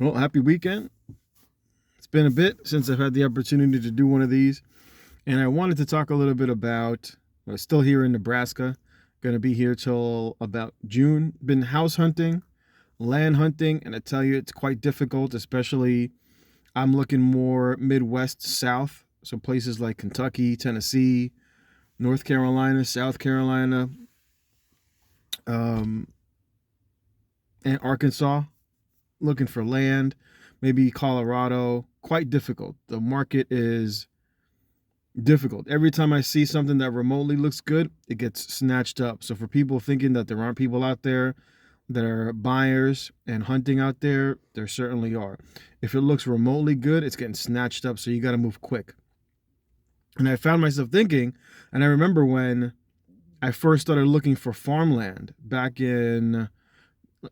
Well, happy weekend. It's been a bit since I've had the opportunity to do one of these, and I wanted to talk a little bit about. Well, still here in Nebraska, going to be here till about June. Been house hunting, land hunting, and I tell you, it's quite difficult, especially I'm looking more Midwest South, so places like Kentucky, Tennessee, North Carolina, South Carolina, um, and Arkansas, looking for land, maybe Colorado. Quite difficult. The market is difficult. Every time I see something that remotely looks good, it gets snatched up. So for people thinking that there aren't people out there that are buyers and hunting out there, there certainly are. If it looks remotely good, it's getting snatched up. So you got to move quick. And I found myself thinking, and I remember when I first started looking for farmland back in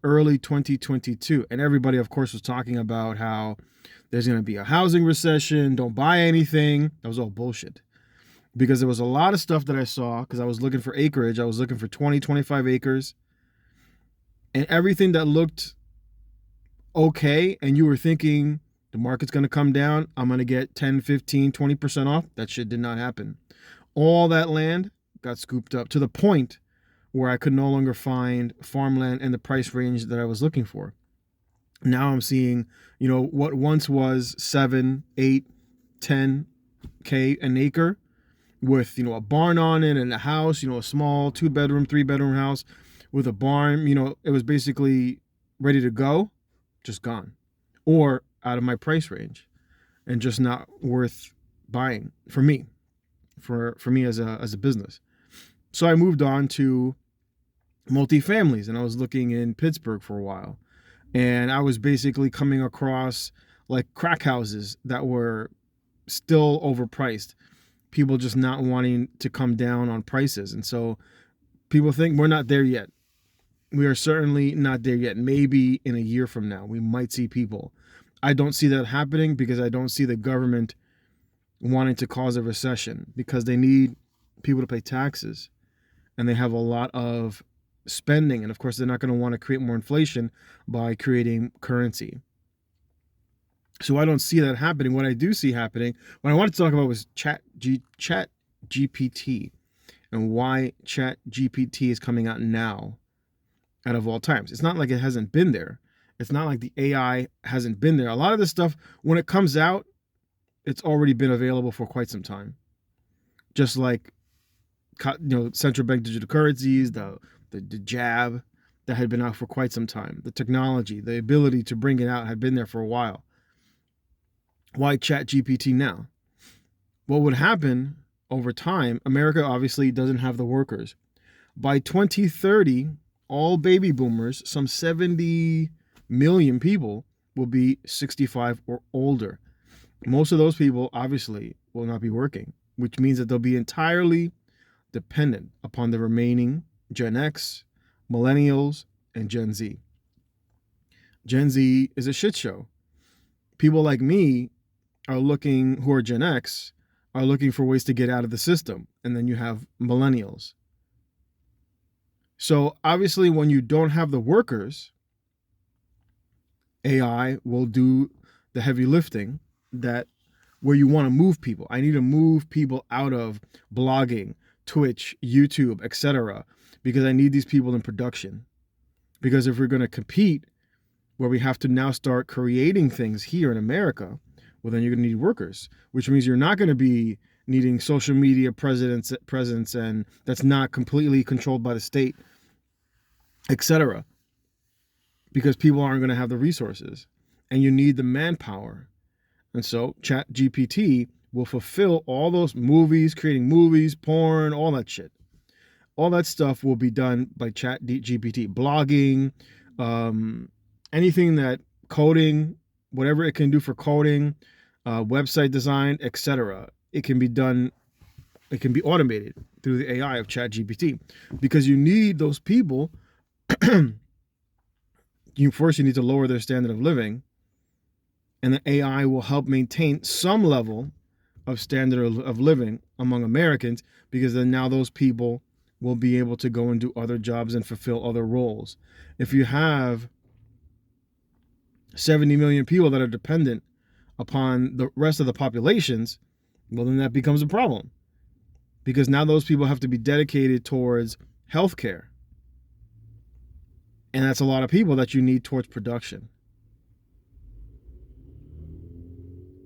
early 2022, and everybody of course was talking about how there's going to be a housing recession, don't buy anything. That was all bullshit, because there was a lot of stuff that I saw, because I was looking for acreage. I was looking for 20, 25 acres, and everything that looked okay, and you were thinking the market's going to come down, I'm going to get 10, 15, 20% off. That shit did not happen. All that land got scooped up to the point where I could no longer find farmland in the price range that I was looking for. Now I'm seeing, what once was 7, 8, 10K an acre with, a barn on it and a house, a small 2-bedroom, 3-bedroom house with a barn, it was basically ready to go, just gone, or out of my price range and just not worth buying for me, for me as a business. So I moved on to multifamilies, and I was looking in Pittsburgh for a while. And I was basically coming across like crack houses that were still overpriced. People just not wanting to come down on prices. And so people think we're not there yet. We are certainly not there yet. Maybe in a year from now, we might see people. I don't see that happening because I don't see the government wanting to cause a recession, because they need people to pay taxes, and they have a lot of spending. And of course, they're not going to want to create more inflation by creating currency. So I don't see that happening. What I do see happening, what I wanted to talk about was Chat GPT, and why Chat GPT is coming out now out of all times. It's not like it hasn't been there. It's not like the AI hasn't been there. A lot of this stuff, when it comes out, it's already been available for quite some time. Just like, central bank digital currencies, the jab, that had been out for quite some time. The technology, the ability to bring it out had been there for a while. Why Chat GPT now? What would happen over time? America obviously doesn't have the workers. By 2030, all baby boomers, some 70 million people, will be 65 or older. Most of those people obviously will not be working, which means that they'll be entirely dependent upon the remaining Gen X, millennials, and Gen Z. Gen Z is a shit show. People like me who are Gen X, are looking for ways to get out of the system. And then you have millennials. So obviously, when you don't have the workers, AI will do the heavy lifting, that where you want to move people. I need to move people out of blogging, Twitch, YouTube, etc., because I need these people in production. Because if we're going to compete, where we have to now start creating things here in America, well, then you're going to need workers, which means you're not going to be needing social media presence, and that's not completely controlled by the state, etc., because people aren't going to have the resources, and you need the manpower. And so Chat GPT will fulfill all those movies, creating movies, porn, all that shit. All that stuff will be done by Chat GPT. Blogging, anything that coding, whatever it can do for coding, website design, etc. It can be done. It can be automated through the AI of Chat GPT, because you need those people. You need to lower their standard of living, and the AI will help maintain some level of standard of living among Americans, because then now those people will be able to go and do other jobs and fulfill other roles. If you have 70 million people that are dependent upon the rest of the populations, well, then that becomes a problem. Because now those people have to be dedicated towards healthcare. And that's a lot of people that you need towards production.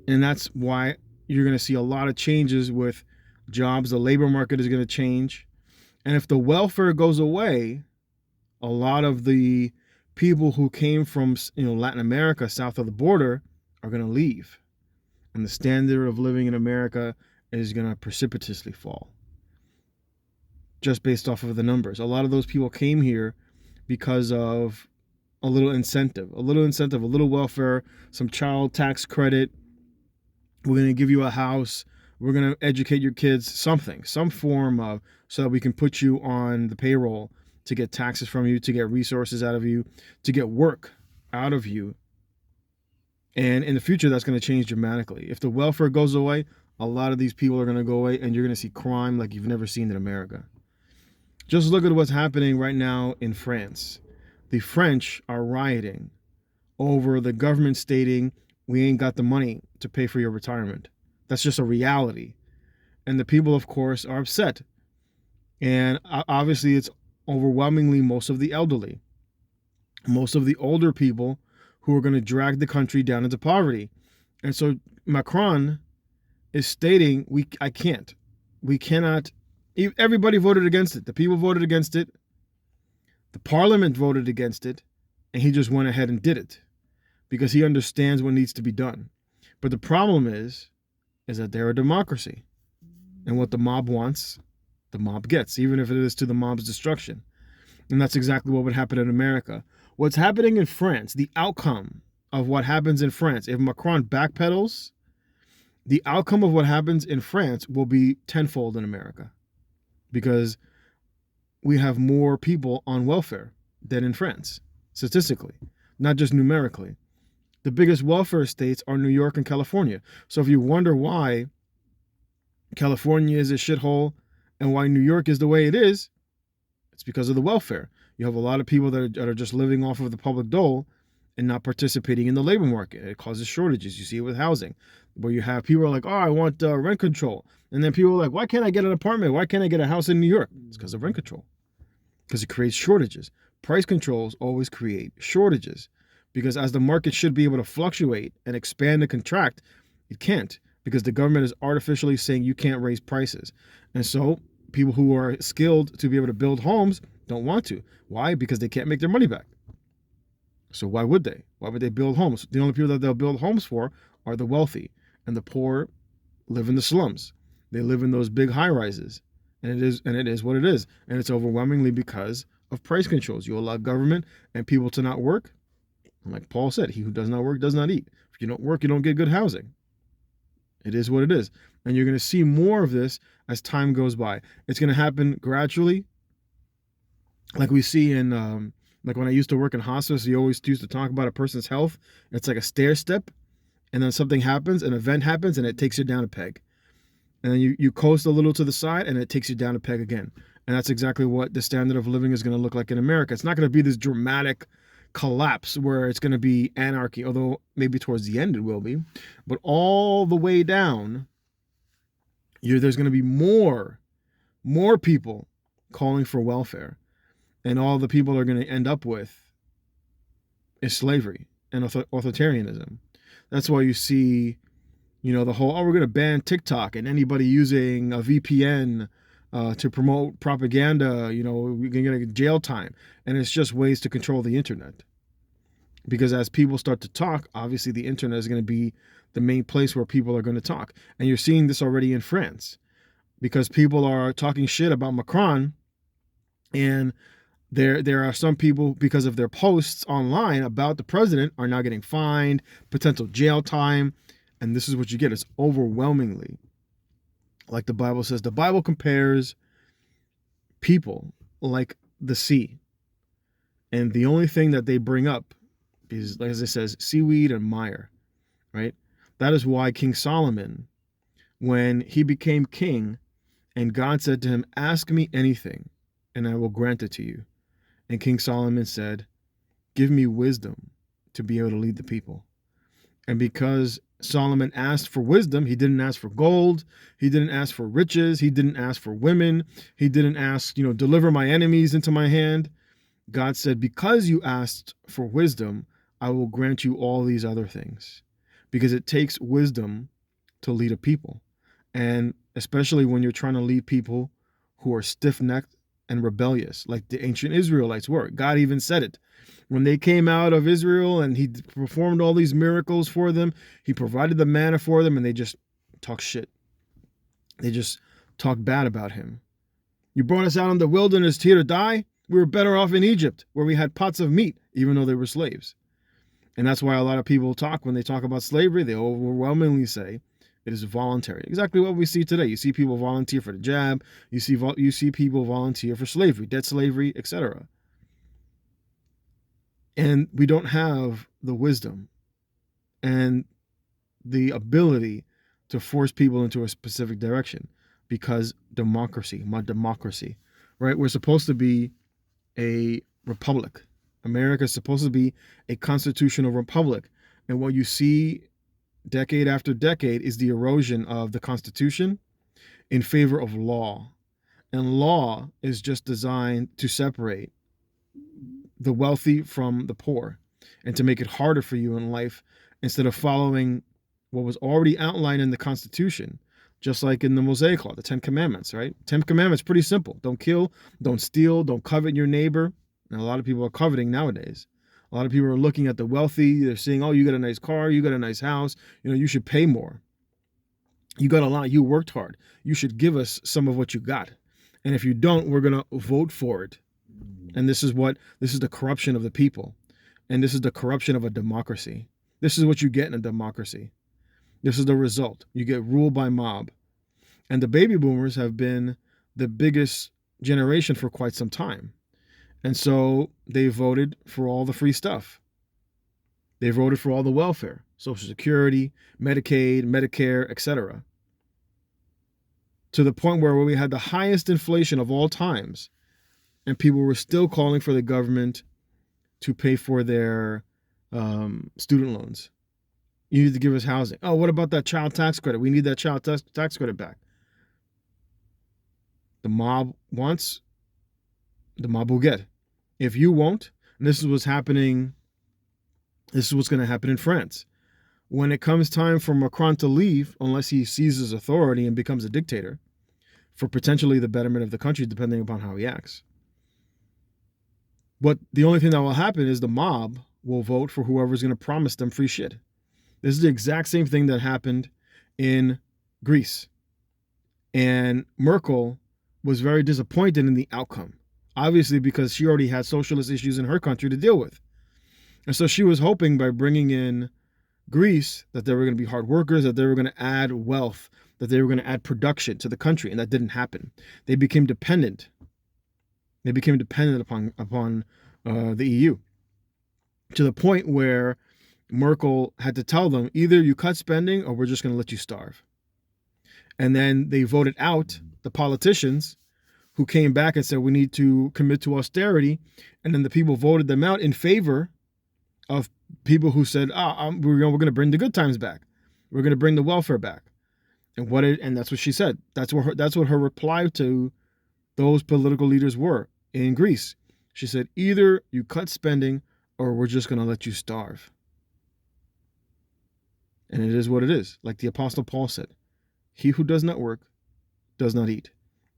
And that's why you're going to see a lot of changes with jobs. The labor market is going to change. And if the welfare goes away, a lot of the people who came from, Latin America, south of the border, are going to leave. And the standard of living in America is going to precipitously fall. Just based off of the numbers. A lot of those people came here because of a little incentive, a little welfare, some child tax credit. We're going to give you a house. We're going to educate your kids, some form of, so that we can put you on the payroll to get taxes from you, to get resources out of you, to get work out of you. And in the future, that's going to change dramatically. If the welfare goes away, a lot of these people are going to go away, and you're going to see crime like you've never seen in America. Just look at what's happening right now in France. The French are rioting over the government stating, we ain't got the money to pay for your retirement. That's just a reality. And the people, of course, are upset. And obviously, it's overwhelmingly most of the elderly, most of the older people who are going to drag the country down into poverty. And so Macron is stating, we cannot. Everybody voted against it. The people voted against it. The parliament voted against it. And he just went ahead and did it because he understands what needs to be done. But the problem is that they're a democracy. And what the mob wants, the mob gets, even if it is to the mob's destruction. And that's exactly what would happen in America. What's happening in France, the outcome of what happens in France, if Macron backpedals, the outcome of what happens in France will be tenfold in America. Because we have more people on welfare than in France, statistically, not just numerically. The biggest welfare states are New York and California. So if you wonder why California is a shithole and why New York is the way it is, it's because of the welfare. You have a lot of people that are just living off of the public dole and not participating in the labor market. It causes shortages. You see it with housing, where you have people are like, oh, I want rent control. And then people are like, why can't I get an apartment? Why can't I get a house in New York? It's because of rent control. Because it creates shortages. Price controls always create shortages. Because as the market should be able to fluctuate and expand and contract, it can't. Because the government is artificially saying you can't raise prices. And so people who are skilled to be able to build homes don't want to. Why? Because they can't make their money back. So why would they? Why would they build homes? The only people that they'll build homes for are the wealthy. And the poor live in the slums. They live in those big high rises. And it is what it is. And it's overwhelmingly because of price controls. You allow government and people to not work. Like Paul said, he who does not work does not eat. If you don't work, you don't get good housing. It is what it is. And you're going to see more of this as time goes by. It's going to happen gradually. Like we see in, like when I used to work in hospice, you always used to talk about a person's health. It's like a stair step. And then something happens, an event happens, and it takes you down a peg. And then you coast a little to the side, and it takes you down a peg again. And that's exactly what the standard of living is going to look like in America. It's not going to be this dramatic collapse where it's going to be anarchy, although maybe towards the end it will be. But all the way down, there's going to be more people calling for welfare. And all the people are going to end up with is slavery and authoritarianism. That's why you see, the whole, we're going to ban TikTok and anybody using a VPN to promote propaganda, we can get a jail time. And it's just ways to control the internet. Because as people start to talk, obviously the internet is going to be the main place where people are going to talk. And you're seeing this already in France. Because people are talking shit about Macron. And there are some people, because of their posts online about the president, are now getting fined, potential jail time. And this is what you get. It's overwhelmingly, like the Bible says, the Bible compares people like the sea. And the only thing that they bring up is, like as it says, seaweed and mire, right? That is why King Solomon, when he became king, and God said to him, ask me anything, and I will grant it to you. And King Solomon said, give me wisdom to be able to lead the people. And because Solomon asked for wisdom, he didn't ask for gold, he didn't ask for riches, he didn't ask for women, he didn't ask, deliver my enemies into my hand. God said, because you asked for wisdom, I will grant you all these other things. Because it takes wisdom to lead a people. And especially when you're trying to lead people who are stiff-necked and rebellious, like the ancient Israelites were. God even said it. When they came out of Israel and he performed all these miracles for them, he provided the manna for them, and they just talk shit. They just talk bad about him. You brought us out in the wilderness here to die? We were better off in Egypt, where we had pots of meat, even though they were slaves. And that's why a lot of people when they talk about slavery, they overwhelmingly say it is voluntary. Exactly what we see today. You see people volunteer for the jab. You see people volunteer for slavery, debt slavery, etc. And we don't have the wisdom and the ability to force people into a specific direction because democracy, right? We're supposed to be a republic. America is supposed to be a constitutional republic. And what you see decade after decade is the erosion of the Constitution in favor of law. And law is just designed to separate the wealthy from the poor and to make it harder for you in life instead of following what was already outlined in the Constitution, just like in the Mosaic Law, the 10 Commandments, right? 10 Commandments, pretty simple. Don't kill, don't steal, don't covet your neighbor. And a lot of people are coveting nowadays. A lot of people are looking at the wealthy. They're saying, oh, you got a nice car, you got a nice house. You should pay more. You got a lot. You worked hard. You should give us some of what you got. And if you don't, we're going to vote for it. And this is the corruption of the people. And this is the corruption of a democracy. This is what you get in a democracy. This is the result. You get ruled by mob. And the baby boomers have been the biggest generation for quite some time. And so they voted for all the free stuff. They voted for all the welfare, Social Security, Medicaid, Medicare, etc. To the point where we had the highest inflation of all times, and people were still calling for the government to pay for their student loans. You need to give us housing. Oh, what about that child tax credit? We need that child tax credit back. The mob wants, the mob will get. If you won't, and this is what's going to happen in France. When it comes time for Macron to leave, unless he seizes authority and becomes a dictator, for potentially the betterment of the country, depending upon how he acts. But the only thing that will happen is the mob will vote for whoever's going to promise them free shit. This is the exact same thing that happened in Greece. And Merkel was very disappointed in the outcome. Obviously, because she already had socialist issues in her country to deal with. And so she was hoping by bringing in Greece that they were going to be hard workers, that they were going to add wealth, that they were going to add production to the country. And that didn't happen. They became dependent. They became dependent upon the EU to the point where Merkel had to tell them, either you cut spending or we're just going to let you starve. And then they voted out the politicians who came back and said, we need to commit to austerity. And then the people voted them out in favor of people who said, we're going to bring the good times back. We're going to bring the welfare back. And that's what she said. That's what her reply to those political leaders were in Greece. She said, either you cut spending or we're just going to let you starve. And it is what it is. Like the Apostle Paul said, he who does not work does not eat.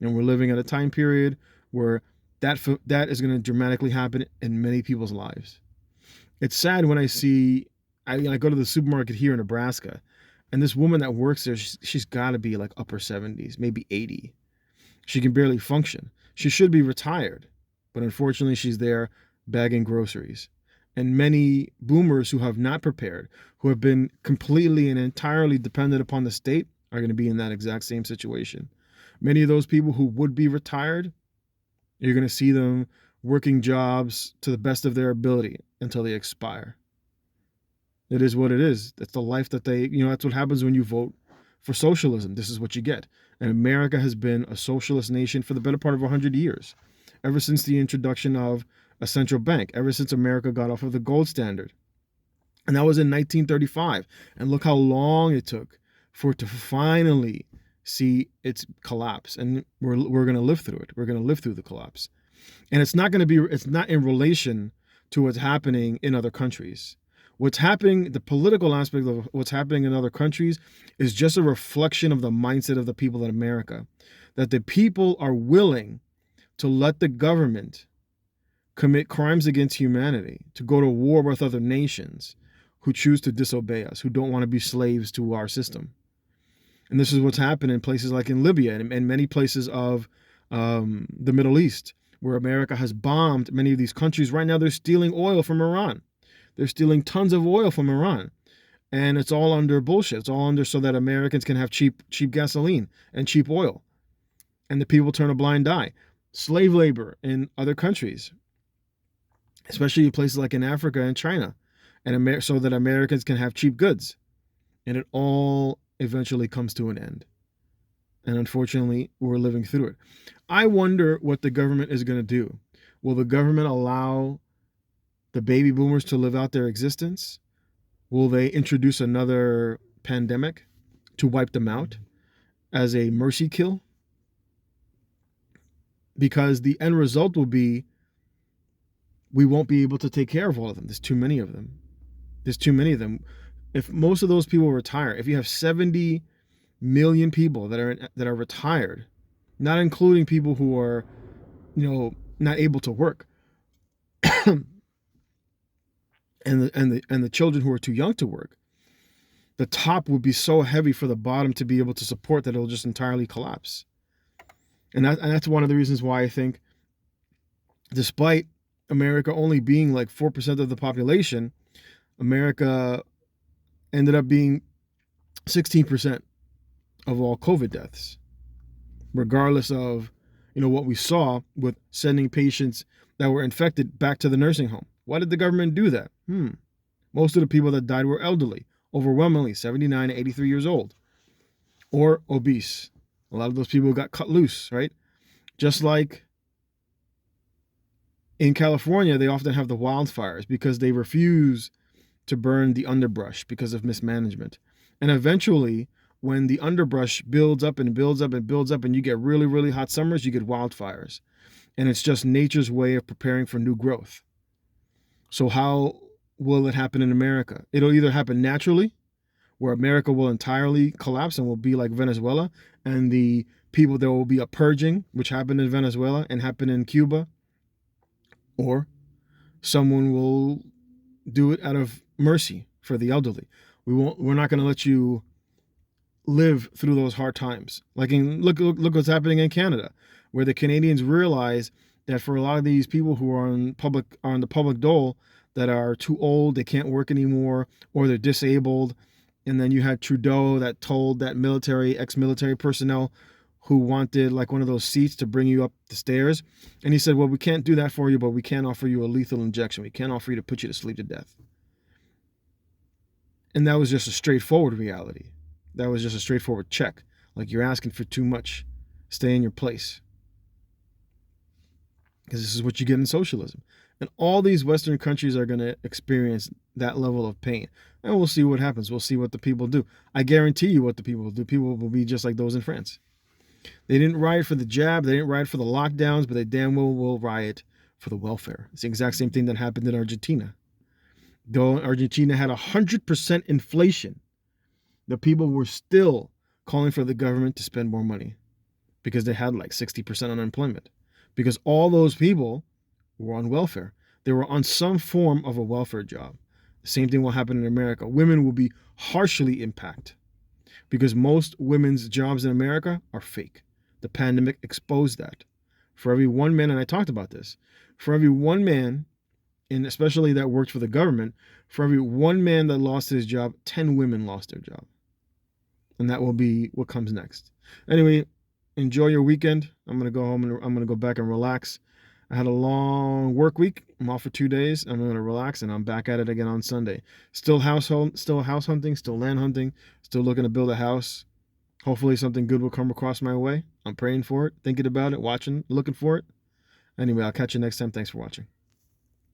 And we're living at a time period where that is going to dramatically happen in many people's lives. It's sad when I go to the supermarket here in Nebraska, and this woman that works there, she's got to be like upper 70s, maybe 80. She can barely function. She should be retired, but unfortunately she's there bagging groceries. And many boomers who have not prepared, who have been completely and entirely dependent upon the state, are going to be in that exact same situation. Many of those people who would be retired, you're going to see them working jobs to the best of their ability until they expire. It is what it is. That's the life that that's what happens when you vote for socialism. This is what you get. And America has been a socialist nation for the better part of 100 years, ever since the introduction of a central bank, ever since America got off of the gold standard. And that was in 1935. And look how long it took for it to finally see its collapse. And we're going to live through it. We're going to live through the collapse. And it's not in relation to what's happening in other countries. What's happening, the political aspect of what's happening in other countries is just a reflection of the mindset of the people in America. That the people are willing to let the government commit crimes against humanity, to go to war with other nations who choose to disobey us, who don't want to be slaves to our system. And this is what's happened in places like in Libya and many places of the Middle East, where America has bombed many of these countries. Right now, they're stealing oil from Iran. They're stealing tons of oil from Iran. And it's all under bullshit. It's all under so that Americans can have cheap gasoline and cheap oil. And the people turn a blind eye. Slave labor in other countries, especially in places like in Africa and China, and so that Americans can have cheap goods. And it all eventually comes to an end. And unfortunately, we're living through it. I wonder what the government is going to do. Will the government allow the baby boomers to live out their existence? Will they introduce another pandemic to wipe them out as a mercy kill? Because the end result will be we won't be able to take care of all of them. There's too many of them. There's too many of them. If most of those people retire, if you have 70 million people that are retired, not including people who are, not able to work, and the children who are too young to work, the top would be so heavy for the bottom to be able to support that it'll just entirely collapse. And that's one of the reasons why I think, despite America only being like 4% of the population, America ended up being 16% of all COVID deaths, regardless of, what we saw with sending patients that were infected back to the nursing home. Why did the government do that? Most of the people that died were elderly, overwhelmingly 79 to 83 years old, or obese. A lot of those people got cut loose, right? Just like in California, they often have the wildfires because they refuse to burn the underbrush because of mismanagement. And eventually, when the underbrush builds up and builds up and builds up and you get really, really hot summers, you get wildfires. And it's just nature's way of preparing for new growth. So how will it happen in America? It'll either happen naturally, where America will entirely collapse and will be like Venezuela, and there will be a purging, which happened in Venezuela and happened in Cuba, or someone will do it out of mercy for the elderly. We're not going to let you live through those hard times. Like look what's happening in Canada, where the Canadians realize that for a lot of these people who are on the public dole, that are too old, they can't work anymore, or they're disabled. And then you had Trudeau that told that ex-military personnel who wanted like one of those seats to bring you up the stairs. And he said, well, we can't do that for you, but we can offer you a lethal injection. We can't offer you to put you to sleep to death. And that was just a straightforward reality. That was just a straightforward check. Like, you're asking for too much. Stay in your place. Because this is what you get in socialism. And all these Western countries are going to experience that level of pain. And we'll see what happens. We'll see what the people do. I guarantee you what the people will do. People will be just like those in France. They didn't riot for the jab. They didn't riot for the lockdowns, but they damn well will riot for the welfare. It's the exact same thing that happened in Argentina. Though Argentina had 100% inflation, the people were still calling for the government to spend more money because they had like 60% unemployment. Because all those people were on welfare. They were on some form of a welfare job. The same thing will happen in America. Women will be harshly impacted because most women's jobs in America are fake. The pandemic exposed that. For every one man, and I talked about this, for every one man, and especially that worked for the government, for every one man that lost his job, 10 women lost their job. And that will be what comes next. Anyway, enjoy your weekend. I'm going to go home and I'm going to go back and relax. I had a long work week. I'm off for 2 days. I'm going to relax and I'm back at it again on Sunday. Still house hunting, still land hunting, still looking to build a house. Hopefully something good will come across my way. I'm praying for it, thinking about it, watching, looking for it. Anyway, I'll catch you next time. Thanks for watching.